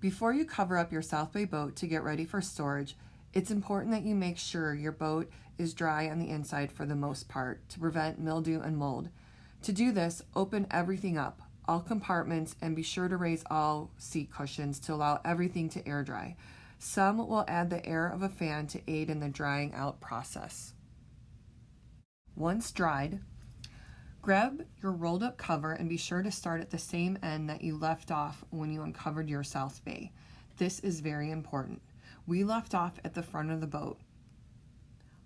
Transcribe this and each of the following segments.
Before you cover up your South Bay boat to get ready for storage, it's important that you make sure your boat is dry on the inside for the most part to prevent mildew and mold. To do this, open everything up, all compartments, and be sure to raise all seat cushions to allow everything to air dry. Some will add the air of a fan to aid in the drying out process. Once dried, grab your rolled up cover and be sure to start at the same end that you left off when you uncovered your South Bay. This is very important. We left off at the front of the boat.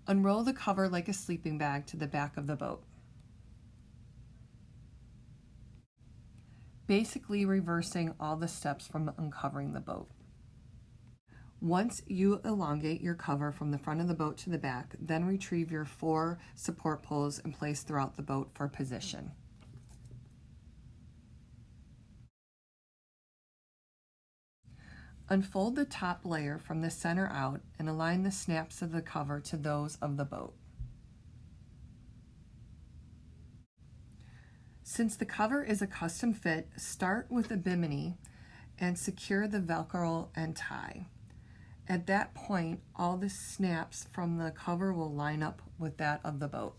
Unroll the cover like a sleeping bag to the back of the boat. Basically reversing all the steps from uncovering the boat. Once you elongate your cover from the front of the boat to the back, then retrieve your 4 support poles and place throughout the boat for position. Unfold the top layer from the center out and align the snaps of the cover to those of the boat. Since the cover is a custom fit, start with a bimini and secure the Velcro and tie. At that point, all the snaps from the cover will line up with that of the boat.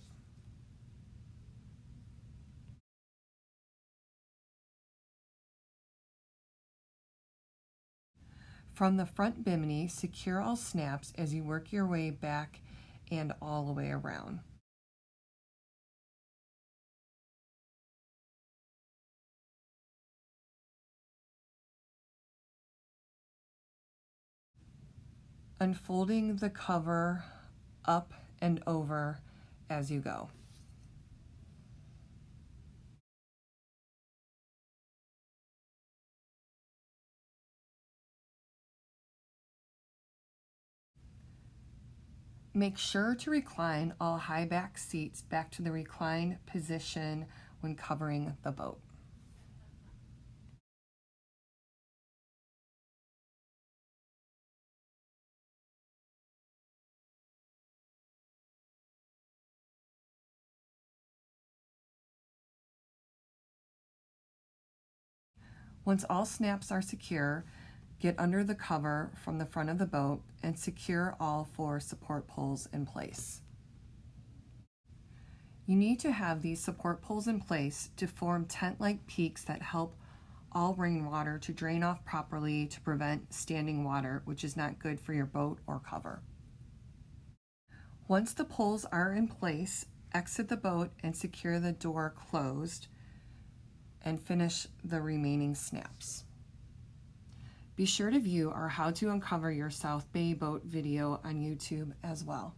From the front bimini, secure all snaps as you work your way back and all the way around. Unfolding the cover up and over as you go. Make sure to recline all high back seats back to the reclined position when covering the boat. Once all snaps are secure, get under the cover from the front of the boat and secure all 4 support poles in place. You need to have these support poles in place to form tent-like peaks that help all rainwater to drain off properly to prevent standing water, which is not good for your boat or cover. Once the poles are in place, exit the boat and secure the door closed and finish the remaining snaps. Be sure to view our How to Uncover Your South Bay Boat video on YouTube as well.